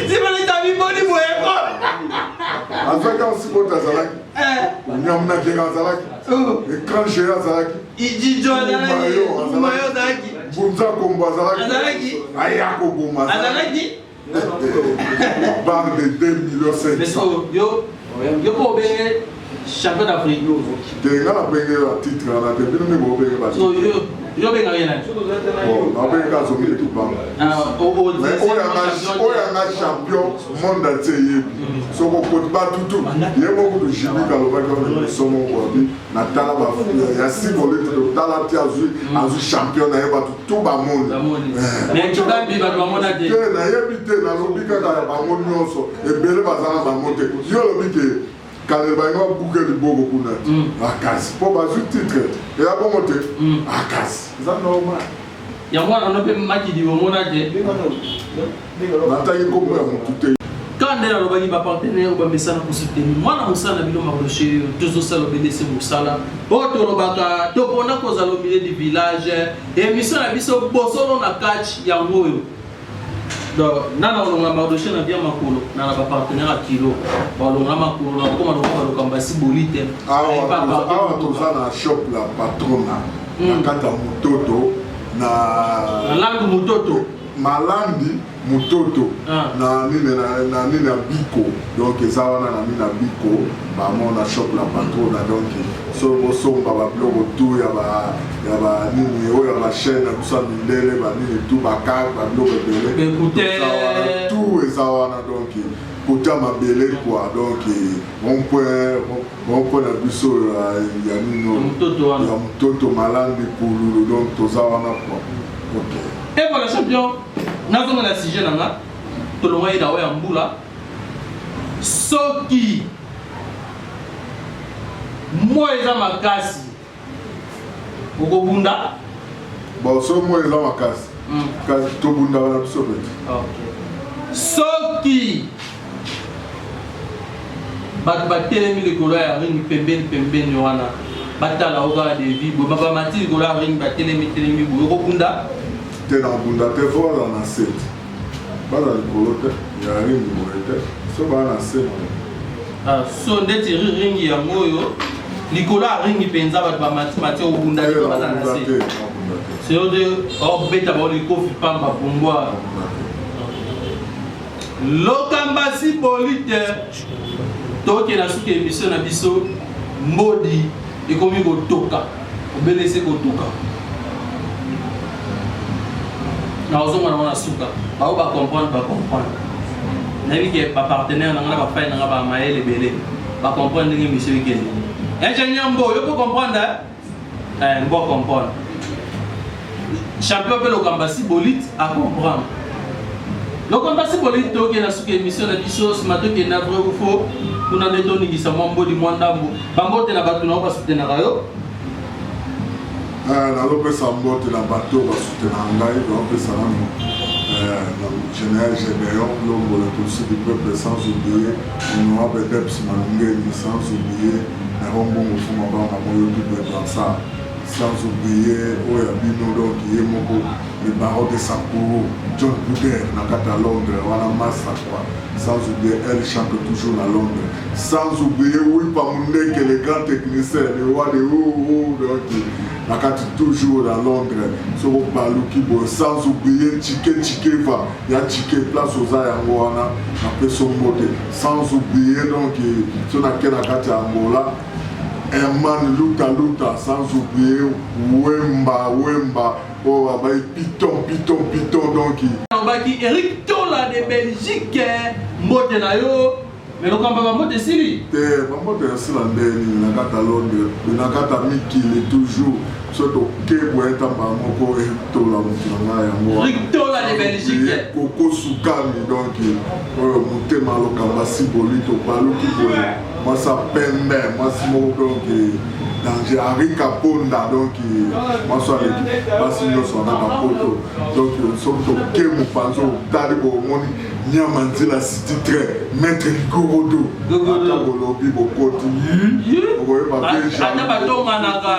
si vous êtes amis boni moyeko azwa ki aussi beau Zazalaki nyamna ke Zazalaki écran géant Zazalaki ijijo Zazalaki mayo Zazalaki bunza kombo Zazalaki ayako boma Zazalaki bar de 2,5 millions yo ko benge champion d'Afrique te ngana benge la titre na te bino me bo benge ba so yo benga yena na benge ka zo mi équipe ba oya nga champion monde entier so ko ko ba tutu yebo ko jibi ka lo ba ka no somo ko bi na tala ba ya symbole de tala ti azu champion na yeba tout ba monde mais tu kan bi ba mona te na yebi te na lo bi ka ba monde nyonso e bele ba za ba monde yo lo bi ke quand va bouger le bobo kuna akasi po ba zu titre et la bonne montée akasi ça normal ya mwana no pe makidi wo mona je na tayi ko mo tout quand ndela lo baki ba partenaire ba mesana ko soutenir mwana musana bilo marché toujours ça lo BDC musala oto lo baka to pona ko za lo milieu du village et mission na biso bosolo na catch ya ngoyo donc nana olonga marché na bien makolo na ba partenaire a kilo olonga makolo na ko malonga ba kambasi bolite awa to za na shop la patrona na kata mutoto na langue mutoto malandi mutoto na nini na biko donc eza wana na nini na biko bamona shop la patrona donc so bosomba babiloko tu ya ba nini oyo ya bachaine na biso ya mindele banini tu bakar babiloko ebele tout eza wana donc kota mabele quoi donc on na biso ya nino ya mutoto malandi pululu donc toza wana quoi ok. Et voilà champion, nous avons un sujet là, tout le monde est là en boula. Soki, moi ils ont ma casse. Au bunda. Bon, so moi ils ont ma casse. Casse tout bunda va la sauver. Ok. Soki, bat telemi le couleur ring pemben yoana. Batala oga de vie, baba mati couleur ring bat telemi au bunda. Te na bunda te fo na set bala likolo te ya ringi boye te so bala na set so ndeti ringi ya moyo likolo ya ringi penza bato bamati obunda te baza na set seo de obeta baolikofi pamba pungwa lokambasi bolite tokena suki émission na biso mbodi ekomi kotoka obelese kotoka na ozomona wana suka bao ba comprendre nayebi ke ba partenaire na nga ba fay na nga ba mayele belé ba comprendre ndenge monsieur ikende Ingénieur Mbo, vous pouvez comprendre, hein? Mbo comprendre. Champion Pelo Kambasi Bolite à comprendre. Le Kambasi Bolite, qui est dans cette émission, la biso, ce matin, qui est vrai ou faux, pour nous donner qui sont Mbo du Mwandambo. Bambo, tu es là-bas, tu n'as pas soutenir à eux. nalopesa mbote na bato basutena ngai naopesa nano général Gédéon longola aussi du peuple sans oublier honorable Debs Malungeni sans oublier narombongo fuma banga moyo tout sans oublier oya bino donc ye moko le baron de Sapporo John Bouder na kata Londres wana massa quoi sans oublier elle chante toujours à Londres sans oublier oui Pamundeke le grand technicien le roi de donc nakati toujours à Londres soko baluki bo sans oublier Chikeva ya Chike place aux ayango wana na peso mbote sans oublier donc so na kati ya Angola Herman Luta sans oublier Wemba oh abai Piton donc Obaki Eric Tola de Belgique mbote na yo mais le combat va monter Sili mbote Sili ndeni na kata Londres na kata Mikili toujours surtout que pour être en moko Tola mutanga Eric Tola de Belgique Koko Sukami donc mutema lo Kambasi Bolito baluki boye moi ça pembe moi c'est mon donc danger Henri Kaponda donc moi soit l'équipe basi nous sommes dans poto donc surtout que mon panzo tali bo moni nyamanzi la city très maître Gorodo Golobi bokoti oye ba veja ata bato manaka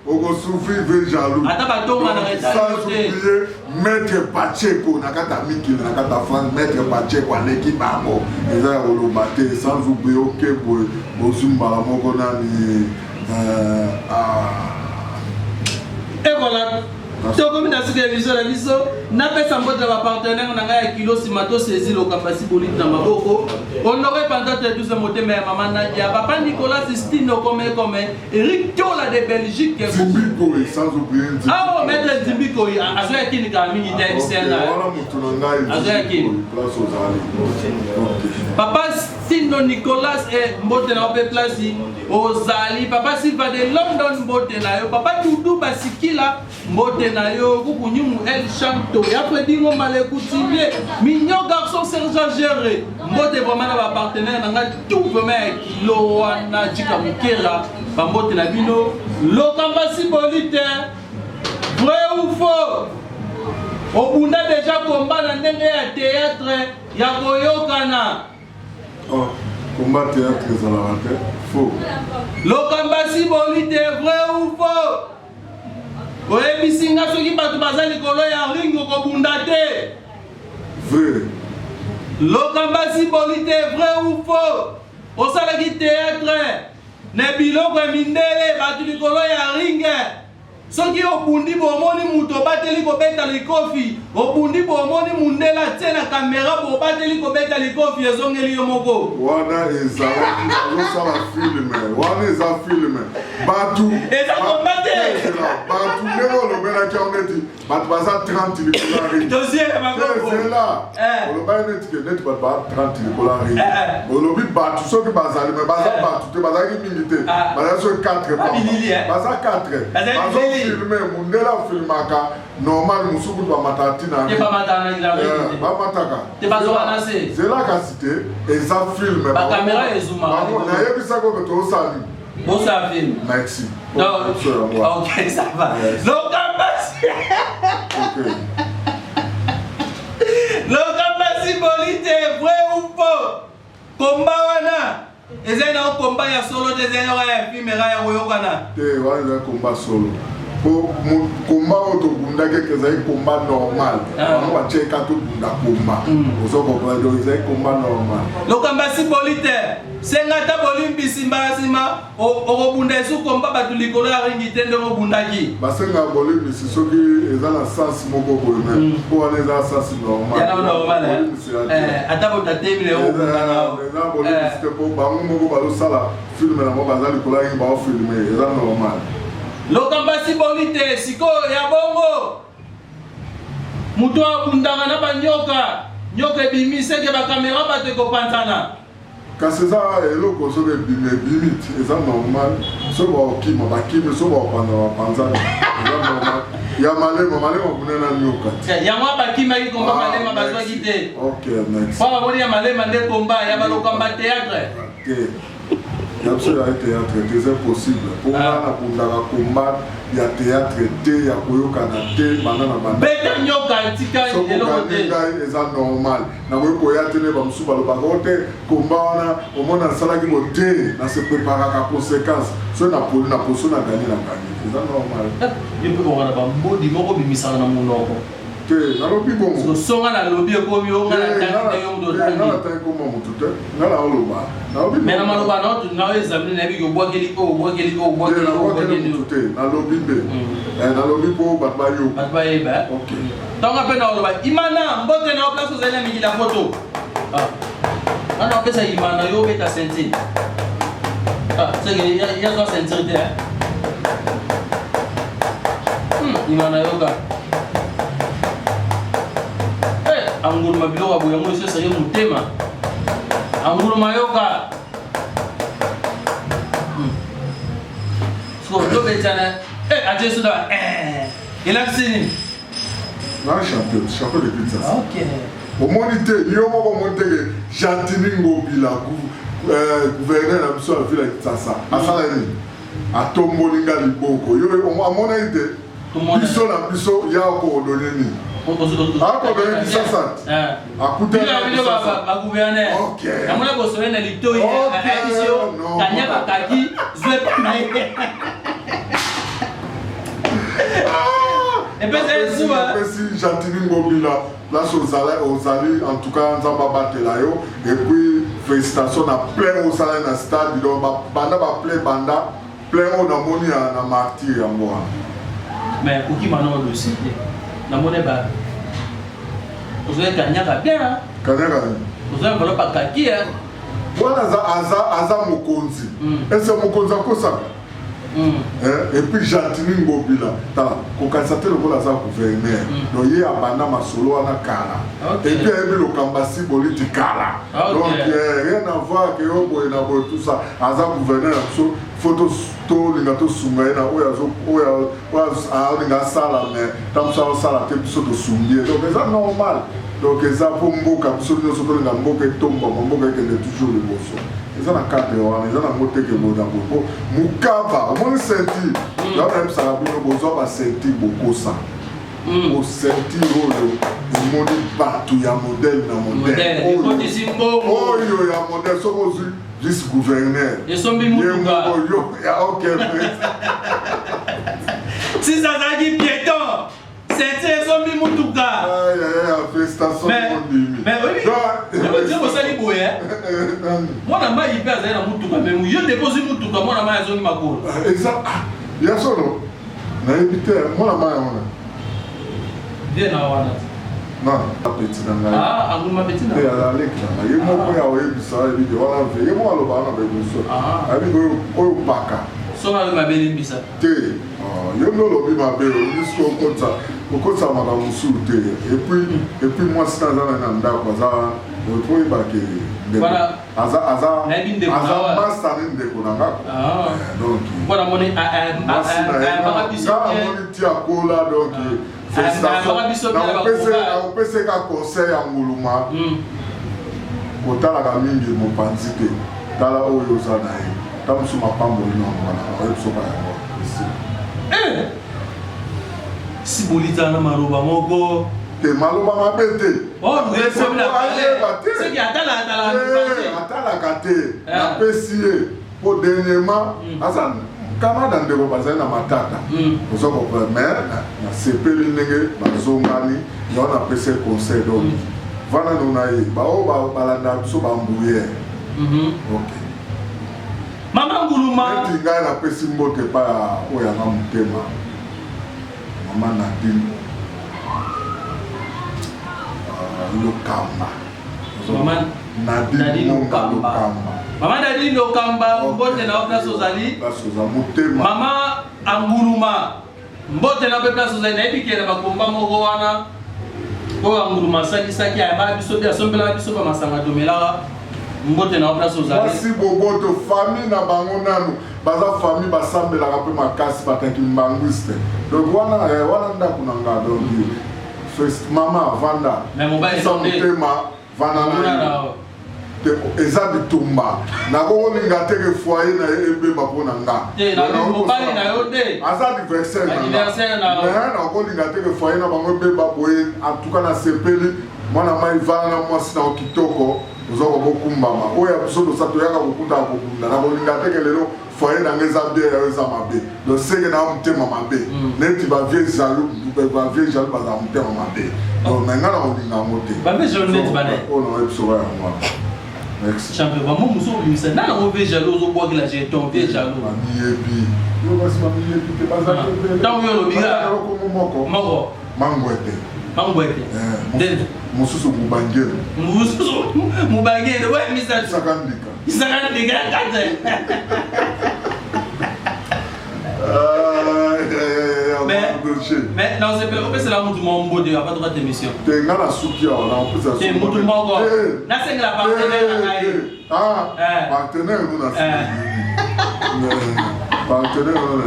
oko souffrir veja lu ata bato manaka sans oublier maître Pacheco nakata Miki nakata France maître Pacheco à l'équipe amo eza olobate sans oublier OK bo zumba moko nani et voilà tokomi na suka émission na biso napesa mbote ya bapartenaire na ngai ya kilo nsima tosaizi lo Kambasi Bolite na maboko honoré pantate douze motema ya mama Nadia papa Nicolas Stino comme Eric Tola de Belgique Zimbikoy sans oublier ah maître Zimbikoy azoya kini ka mingi te sena voilà mutu na ngai azoya kini place aux allées papa Stino Nicolas et mbote na ope place ozali papa Silva de London mbote na yo papa Doudou Basikila mbote na yo kukunyumu El Chanto ya Fredingo Malekoutimie mignon garçon sergent géré mbote vraiment na ba partenaire na nga tout vraiment kilo wana jika mukera ba mbote na bino lo Kambasi Bolite vrai ou faux obunda déjà combat na ndenge ya théâtre ya koyokana oh combat théâtre ezalaka te faux lo Kambasi Bolite vrai ou faux oyebisi nga soki bato baza likolo ya ringo kobunda te vrai lo Kambasi Bolite vrai ou faux osalaki théâtre na biloko ya mindele bato likolo ya ringe soki obundi bomoni muto bateli kobeta likofi obundi bomoni mundela tie na kamera bobateli kobeta likofi ezongeli yo moko wana ezalaki azosala filme wana eza filme batu eza kombate batu ndenge olobelaki yango neti bato baza 30 likolo ya ringi ezela olobaki neti ke neti bato baza 30 likolo ya ringi olobi batu soki bazali me baza batu te bazalaki mingi te bazali soki 4 baza 4 filme mundela filmaka normal musuku bamata tina bamataka zelaka cité eza filme bakamera ezuma nayebisako ke tosali bosa film merci ok ça va lo Kambasi lo Kambasi Bolite vrai ou faux combat wana eza na combat ya solo te eza ya film ya koyokana te wana eza combat solo combat oyo tobundaki ezali combat normal bango batieka tobunda combat ozo comprendre ezali combat normal lo Kambasi Bolite senga ta bolimbisi mbasima okobunda esu combat bato likolo ya ringi te ndenge obundaki basenga bolimbisi soki eza na sens moko boye me po wana eza sens normal ata botatemile eza bolimbisi te po bango moko bazosala filme nango baza likolo ya ringi baofilme eza normal lo Kambasi Bolite sikoyo ya bongo muto abundaka na banyoka nyoka ebimi seke bakamera bato ekopanzana kasi eza eloko soki ebimite eza normal soki baokima bakimi soki baopanza bapanzana eza normal ya malema kunena nyoka yango bakimaki komba malema bazwaki te ok next mpo baboni ya malema nde komba ya balokamba théâtre ya biso ya théâtre te eza possible mpo wana kundaka komba ya théâtre te ya koyokana te banda na banda beta nyoka tika eloko te ngai eza normal nakoki koya te ne bamosusu balobaka o te komba wana omona nasalaki bo te nase préparaka conséquence soki napoli na poso na gani eza normal yo mpe kokana bambodi moko bimisaka na monoko te nalobi bongo songa nalobi ekomi yo nga natangite yo natangi koma motu te nga na oloba me na maloba nao examine na yebi obwakeli motu te nalobi mpe nalobi mpo bato bayoka bato bayeba ntonga mpe na oloba imana mbote na yo place ozali na mikila foto wana opesa imana yo obeta ceinture seke yazwa ceinture te imana yoka anguluma biloko ya boye yango eso esali motema anguluma yoka siko tobetana atie soda elakisi nini na champion de Kinshasa omoni te yo moko omoni teke Jantini Ngobila gouverneur na biso ya ville ya Kinshasa asala nini atomboli nga liboko yo amonai te biso na biso ya koordonne nini akodonne Kinshasa akutanaamona kosoye na litoi ayebisi yo kanya bakaki zwe epesi Jantini Ngobila place ozali en tout cas nzambe abatela yo et puis félicitations na plein osala na stade donc banda baple banda plein oyo namoni na martyr yango wana mais okima na odosi te namoni ba ozoye kanyaka bien kanyaka ozoye mbalo bakaki wana aza mokonzi ese mokonzi akosaka et puis Jantini Ngobila tala kokanisa te lokola aza gouverneur donc ye abanda masolo wana kala et puis ayebi lokambasi boliti kala donc rien à voir ke yo boye na boye tout ça aza gouverneur na biso fo tolinga tosunga ye na oyo alinga asala mais ntango osala te biso tosungi ye donc eza normal donc eza mpo mboka biso nyonso tolinga mboka etombama mboka ekende toujours liboso eza na cadre wana eza na moteke boda bopo mukava omoni senti yaonayebisaka bino bozwa basenti bokosa osenti oyo emoni bato ya modele na modele oyo ya modele soki ozwi vice gouverneur yemoyo ya ok sizazalaki piéton senti esombi mutuka osali boye mwana mai mpe azali na mutuka me yo deposi mutuka mwana mai azongi makolo eza ya solo nayebi te mwana mai wana vie na wana apeti na ngai anguluma peti na aleki na ngai ye moko ya oyebisa ebike wana ve ye moko aloba wana bebiso ayebiki oyo paka soka oyo mabelimbisa te yo nde olobi mabe obisi okotisa makambo mosusu te epuis mwasi na aza na ndako aza oyebake aza masta ne ndeko na ngako donc amoni ti akola donc nakopeseka conseil ya nguluma kotalaka mingi mopanzi te tala oyo oza na ye ta mosu mapamboli nongwana oyebisoka yango sibolita na maloba moko te maloba mabe te atalaka te napesi ye po dernièrement aza kamada ndeko bazali na matata oza kopre mais nasepeli ndenge bazongani yango napesi conseil donc vana nona ye bao balanda biso bambuyere ok mama nguluma eti ngai napesi mbote epai ya oyo yanga motema mama Nadine Lokamba Nadine Lokamba mama Nadine Lokamba mbote na place ozali mama anguluma mbote na place ozali nayebikela bakomba moko wana oyo anguluma asalisaki ayamba biso te asombelaka biso bamasanga tomelaka mbote na place aux amis. Voici Boboto, famille na bango nanu. Baza famille basambela kape makasi bataki mbangwiste. Donc wana ndako nanga donc first mama vanda. Mais mon bail mutema vanda na. Eza bitumba. Na ko linga teke foyer na ebe bapona nga. Na mobali na yo te. Aza anniversaire na. Anniversaire na. Mais na ko linga teke foyer na bango ebe bapoye en tout cas na sepeli. Mwana mai vana na mwasi na kitoko. Uzoko bokumbama. Oya biso sato yaka kokuta kokunda. Na ko linga teke lelo foyer na ngeza bien ya eza mabe. Le sege na mutema mabe. Neti ba vieux jaloux baza mutema mabe. Donc maintenant na ko linga mote. Ba vieux jaloux neti bane. Oh non, ebiso ya moi. Merci. Champion, vraiment, nous sommes venus. N'a pas envie jaloux au bois que la j'ai tombé jaloux. Mamiebi. Yo basi mamiebi te baza te. Tant yo lo biga. Moko. Mangwete. Mangwete. Mususu mubangere. Mususu mubangere. Ouais, Mr. Sakandika. Sakandika kate. Mais non, c'est la moutou mon beau de la pas de émission. T'es dans la soukia, on a en plus c'est moutou mon go. Là c'est la partenaire. Ah, partenaire nous na. Partenaire nous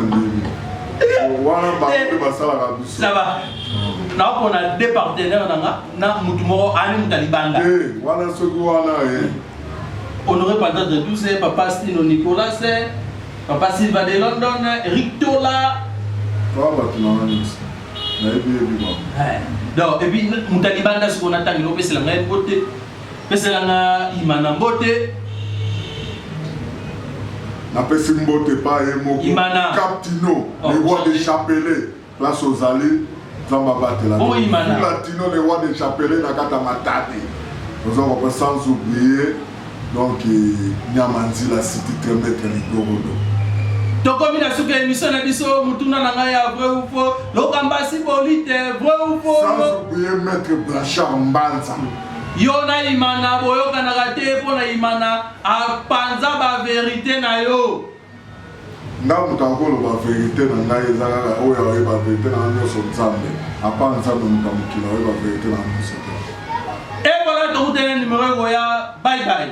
na. Ça va. Là on a deux partenaires na moutou mon ani mutalibanda. Voilà ce que voilà. Honoré Panda de tous ces papa Stino Nicolas c'est papa Silva de London, Eric Tola. Donc, et puis, Moutalibanda, ce qu'on attend, il c'est la même beauté. C'est la Imana beauté. La personne beauté, pas Emoko. Imana. Captino, les rois des chapelets, place aux allées, Zamba Batela. Oh, Imana. Latino, les rois des chapelets, Nakata Matati. Nous avons sans oublier, donc, Nyamanzi, la cité très maître, Ligorodo. Tokomi na suka émission na biso mutuna na ngai ya vrai ou faux lokamba si bolite vrai ou faux sans oublier maître Blanchard Mbanza yo na imana boyo kana rate po na imana a panza ba vérité na yo ndamu takolo ba vérité na ngai ezaka oyo ba vérité na nyoso nzambe apanza no mukamukila ba vérité na nyoso. Et voilà ton numéro ya bye bye.